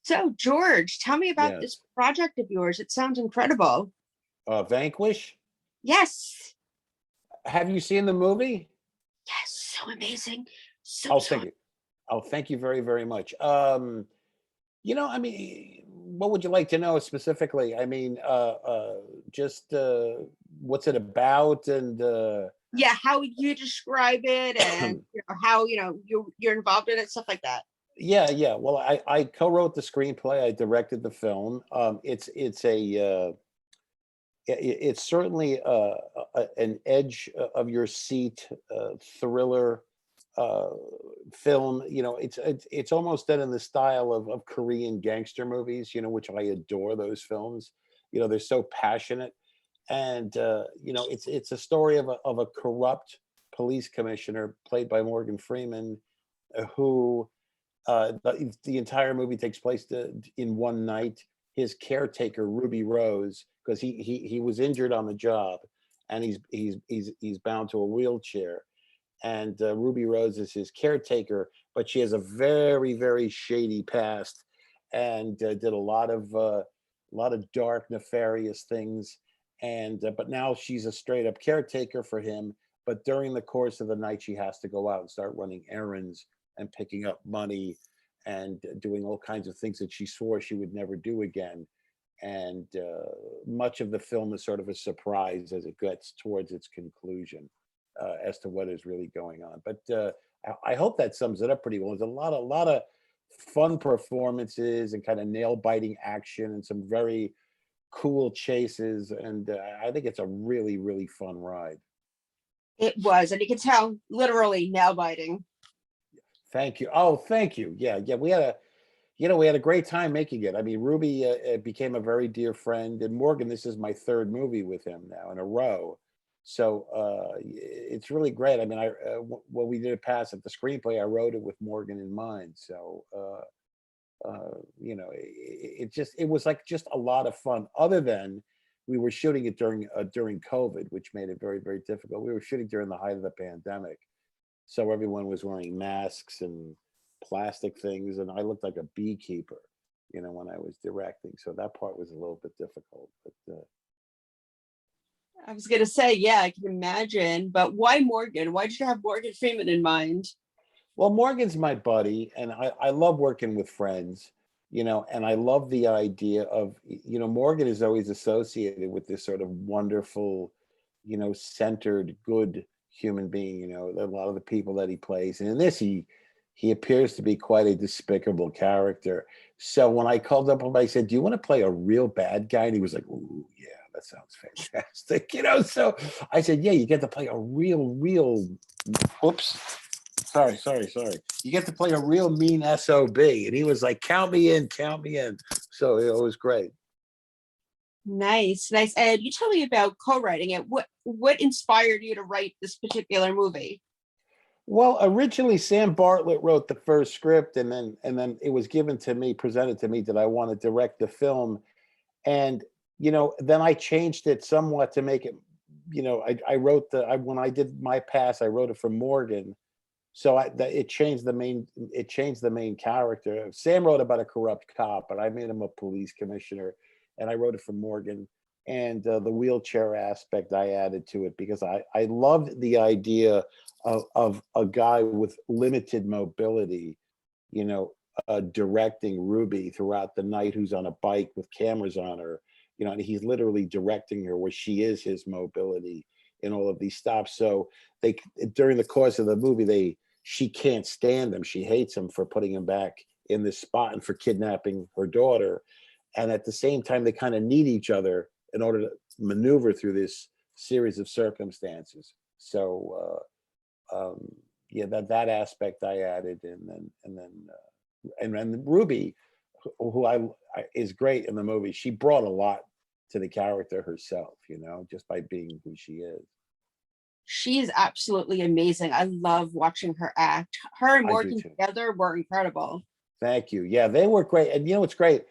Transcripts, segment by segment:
So, George, tell me about this Yes. project of yours. It sounds incredible. Vanquish. Yes. Have you seen the movie? Yes. So amazing. So, Oh, so. thank you. Oh, thank you very, very much. I mean, what would you like to know specifically? I mean, just what's it about, and Yeah. How would you describe it and how, you're involved in it, stuff like that. yeah, yeah. Well, I co-wrote the screenplay. I directed the film. It's certainly an edge of your seat thriller uh, film. It's almost done in the style of Korean gangster movies, which I adore those films. They're so passionate, and it's a story of a corrupt police commissioner played by Morgan Freeman, who the entire movie takes place in one night. His caretaker, Ruby Rose, because he was injured on the job, and he's bound to a wheelchair, and Ruby Rose is his caretaker, but she has a very, very shady past, and did a lot of dark, nefarious things, and but now she's a straight up caretaker for him. But during the course of the night, she has to go out and start running errands and picking up money and doing all kinds of things that she swore she would never do again. And much of the film is sort of a surprise as it gets towards its conclusion as to what is really going on. But I hope that sums it up pretty well. There's a lot of fun performances and kind of nail biting action and some very cool chases. And I think it's a really, really fun ride. It was, and you can tell literally nail biting. Thank you. Oh, thank you. Yeah, yeah. We had a great time making it. I mean, Ruby became a very dear friend, and Morgan. This is my third movie with him now in a row, so it's really great. I mean, when we did a pass at the screenplay, I wrote it with Morgan in mind. So it was like just a lot of fun. Other than we were shooting it during COVID, which made it very, very difficult. We were shooting during the height of the pandemic, so everyone was wearing masks and plastic things, and I looked like a beekeeper, when I was directing. So that part was a little bit difficult. But I was gonna say, yeah, I can imagine. But why Morgan? Why did you have Morgan Freeman in mind? well, Morgan's my buddy, and I love working with friends, and I love the idea of, Morgan is always associated with this sort of wonderful, centered, good human being. A lot of the people that he plays, and in this, he appears to be quite a despicable character. So when I called up him, I said, "Do you want to play a real bad guy?" And he was like, "Ooh, yeah, that sounds fantastic." So I said, "Yeah, you get to play a real. Oops, sorry. You get to play a real mean SOB." And he was like, "Count me in, count me in." So it was great. Nice, nice. And you tell me about co-writing it. What inspired you to write this particular movie? Well, originally Sam Bartlett wrote the first script, and then it was presented to me that I want to direct the film. And then I changed it somewhat to make it, I wrote when I did my pass, I wrote it for Morgan. So it changed the main character. Sam wrote about a corrupt cop, but I made him a police commissioner, and I wrote it for Morgan. And the wheelchair aspect I added to it because I loved the idea of a guy with limited mobility, you know, directing Ruby throughout the night, who's on a bike with cameras on her, and he's literally directing her where she is his mobility in all of these stops. So they, during the course of the movie, she can't stand him. She hates him for putting him back in this spot and for kidnapping her daughter. And at the same time, they kind of need each other in order to maneuver through this series of circumstances. So yeah, that aspect I added, and then Ruby, who is great in the movie. She brought a lot to the character herself, just by being who she is. She is absolutely amazing. I love watching her act. Her and I do Morgan too. together were incredible. Thank you. Yeah, they were great. And what's great?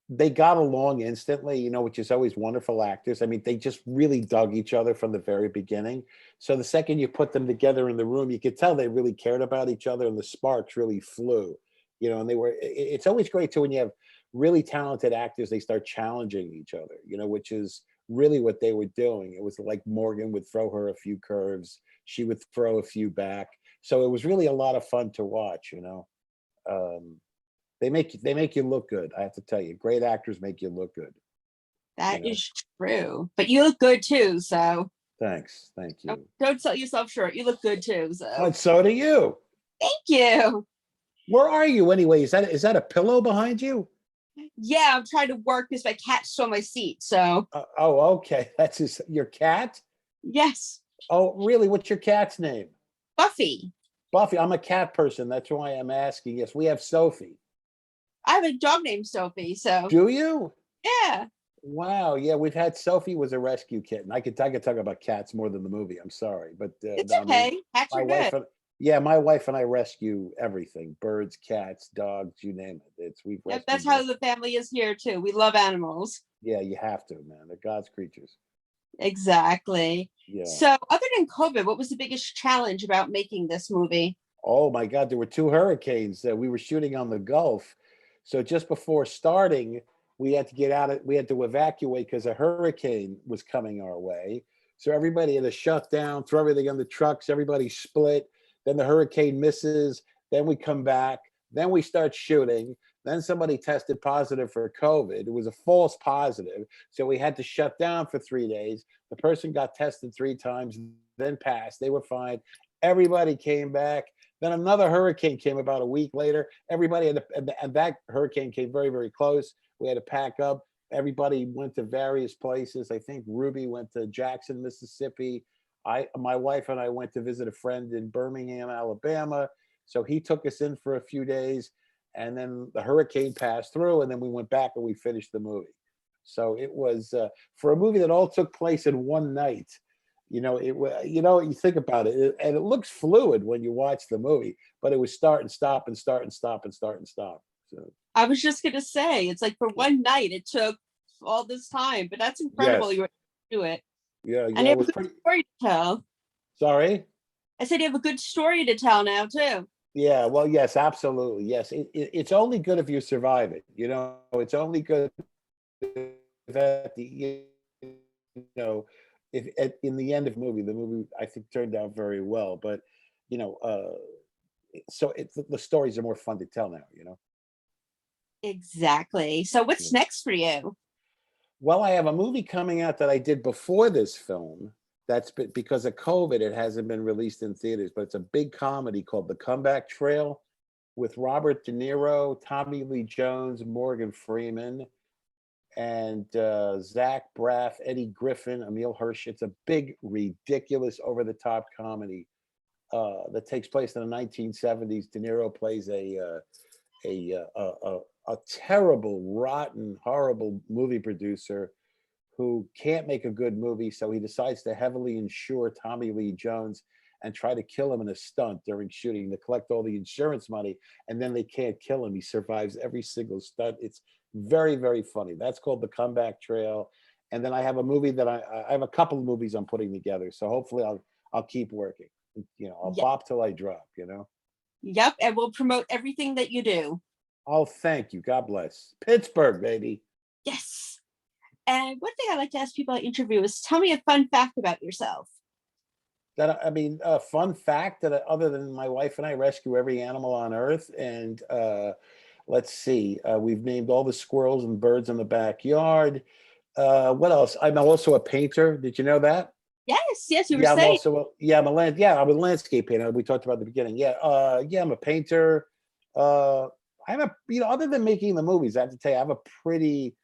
they got along instantly, which is always wonderful actors. I mean, they just really dug each other from the very beginning. So the second you put them together in the room, you could tell they really cared about each other, and the sparks really flew. And they were. It's always great too when you have really talented actors. They start challenging each other, which is really what they were doing. It was like Morgan would throw her a few curves, she would throw a few back. So it was really a lot of fun to watch. Um, they make you look good. I have to tell you, great actors make you look good. You That know. is true. But you look good too, so Thanks. Thank don't, you. don't sell yourself short. You look good too, Well, so so do you. thank you. Where are you anyway? Is that a pillow behind you? Yeah, I'm trying to work because my cat stole my seat. So Oh, okay. That's your cat. yes, Oh, really? What's your cat's name? Buffy. Buffy. I'm a cat person. That's why I'm asking. Yes, we have Sophie. I have a dog named Sophie, so Do you? yeah. Wow. Yeah, we've had Sophie was a rescue kitten. I could talk about cats more than the movie. I'm sorry, but It's no, I mean, okay. Cats my are wife good. and yeah, my wife and I rescue everything: birds, cats, dogs, you name it. We've Yep, that's rescued. how the family is here too. We love animals. Yeah, you have to, man. They're God's creatures. Exactly. Yeah. So other than COVID, what was the biggest challenge about making this movie? Oh my God, there were two hurricanes that we were shooting on the Gulf. So just before starting, we had to get out of, we had to evacuate because a hurricane was coming our way. So everybody had to shut down, throw everything on the trucks, everybody split. Then the hurricane misses. Then we come back. Then we start shooting. Then somebody tested positive for COVID. It was a false positive. So we had to shut down for 3 days. The person got tested 3 times, then passed. They were fine. Everybody came back. Then another hurricane came about a week later. Everybody had to, and that hurricane came very, very close. We had to pack up. Everybody went to various places. I think Ruby went to Jackson, Mississippi. My wife and I went to visit a friend in Birmingham, Alabama. So he took us in for a few days, and then the hurricane passed through, and then we went back and we finished the movie. So it was for a movie that all took place in one night. You think about it, and it looks fluid when you watch the movie, but it was start and stop and start and stop and start and stop. So I was just gonna say, it's like for one night it took all this time, but that's incredible yes, you were able to do it. yeah, And yeah, you it have a was good pretty. story to tell. Sorry. I said you have a good story to tell now too. Yeah, well, yes, absolutely, yes. It's only good if you survive it. It's only good if at the you know if in the end of the movie I think turned out very well. But you know, so the stories are more fun to tell now. Exactly. So what's Yeah. next for you? Well, I have a movie coming out that I did before this film. Because of COVID, it hasn't been released in theaters, but it's a big comedy called The Comeback Trail with Robert De Niro, Tommy Lee Jones, Morgan Freeman, and Zach Braff, Eddie Griffin, Emil Hirsch. It's a big, ridiculous, over-the-top comedy that takes place in the 1970s. De Niro plays a terrible, rotten, horrible movie producer who can't make a good movie, so he decides to heavily insure Tommy Lee Jones and try to kill him in a stunt during shooting to collect all the insurance money, and then they can't kill him. He survives every single stunt. It's very, very funny. That's called The Comeback Trail. And then I have a movie that I have a couple of movies I'm putting together. So hopefully I'll keep working. I'll Yep. bop till I drop. Yep. And we'll promote everything that you do. Oh, thank you. God bless. Pittsburgh, baby. Yes. And one thing I like to ask people I interview is tell me a fun fact about yourself. That I mean, a fun fact that other than my wife and I rescue every animal on Earth, and let's see, we've named all the squirrels and birds in the backyard. What else? I'm also a painter. Did you know that? Yes, yes, you were Yeah, saying. I'm a landscape painter. We talked about at the beginning. Yeah, yeah, I'm a painter. Uh, I'm a other than making the movies, I have to tell you, I have a pretty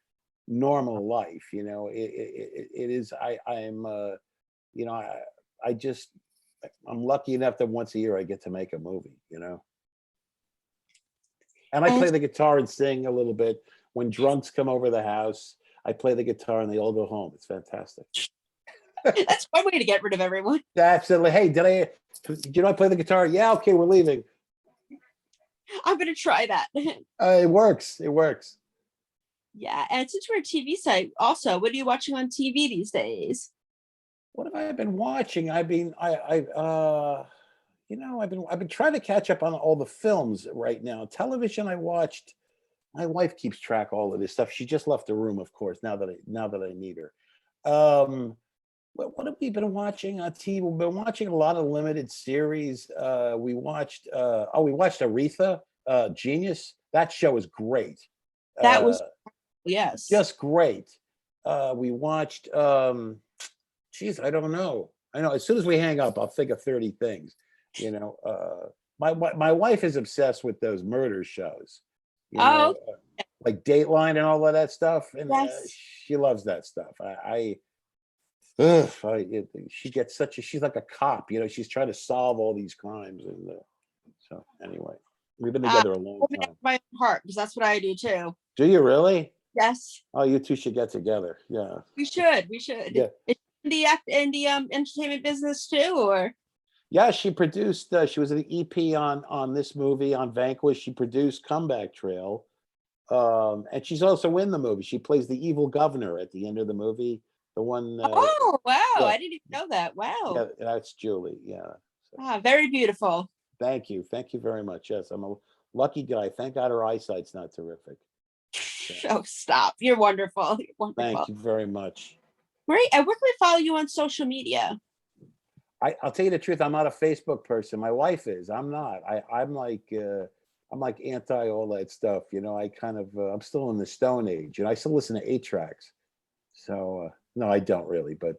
normal life. It is. I'm. You know, I just I'm lucky enough that once a year I get to make a movie. And I And play the guitar and sing a little bit. When drunks come over the house, I play the guitar and they all go home. It's fantastic. that's one way to get rid of everyone. Absolutely. Hey, did I play the guitar? Yeah, okay, we're leaving. I'm going to try that. It works. It works. Yeah, and since we're a TV site, also, what are you watching on TV these days? What have I been watching? I've been trying to catch up on all the films right now. Television, I watched. My wife keeps track of all of this stuff. She just left the room, of course. Now that I need her. What have we been watching on TV? We've been watching a lot of limited series. We watched Aretha, Genius. That show is great. That Uh, was, yes. just great. We watched. Geez, I don't know. I know. As soon as we hang up, I'll think of 30 things. You know, my wife is obsessed with those murder shows. You Oh, know, like Dateline and all of that stuff, and yes. she loves that stuff. Ugh, she gets she's like a cop. She's trying to solve all these crimes, and so anyway, we've been Uh, together a long Open up time. my heart because that's what I do too. Do you really? Yes, Oh, you two should get together. Yeah, we should. We should. yeah, Is she in the entertainment business too, or yeah. She produced. She was an EP on this movie on Vanquish. She produced Comeback Trail, and she's also in the movie. She plays the evil governor at the end of the movie. The one. oh wow, Yeah, I didn't even know that. Wow. yeah. That's Julie. Yeah. So, Ah, very beautiful. thank you very much. Yes, I'm a lucky guy. Thank God her eyesight's not terrific. Yeah. Oh, stop. You're wonderful. You're Thank wonderful. you very much. Great. And where can we follow you on social media? I'll tell you the truth. I'm not a Facebook person. My wife is. I'm not. I'm like anti all that stuff. I kind of I'm still in the Stone Age, and I still listen to 8 tracks. So no, I don't really. But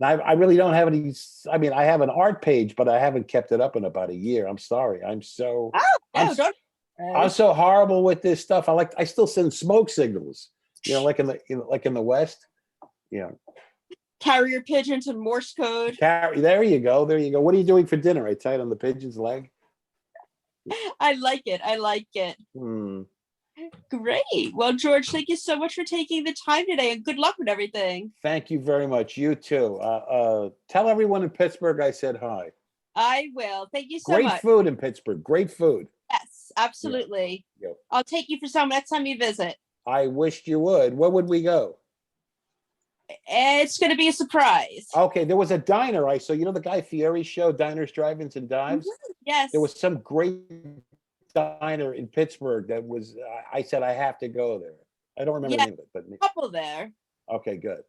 I really don't have any. I mean, I have an art page, but I haven't kept it up in about a year. I'm sorry. Oh, I'm no, don't. I'm so horrible with this stuff. I still send smoke signals. Like in the West. Carrier pigeons and Morse code. There you go. There you go. What are you doing for dinner? I tied on the pigeon's leg. I like it. I like it. Hmm. Great. Well, George, thank you so much for taking the time today and good luck with everything. Thank you very much. You too. Tell everyone in Pittsburgh I said hi. I will. Thank you so Great much. food in Pittsburgh. Great food. Yes, Yeah. absolutely. Yeah. I'll take you for some next time you visit. I wished you would. Where would we go? It's going to be a surprise. Okay, there was a diner I saw. The Guy Fieri show, Diners, Drive-ins, and Dives. Yes. There was some great diner in Pittsburgh that was. I said I have to go there. I don't remember the name of it, but a couple there. okay, good.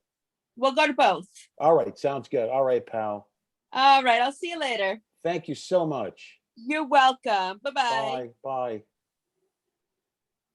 We'll go to both. All right, sounds good. All right, pal. All right. I'll see you later. Thank you so much. You're welcome. Bye-bye. Bye. Bye.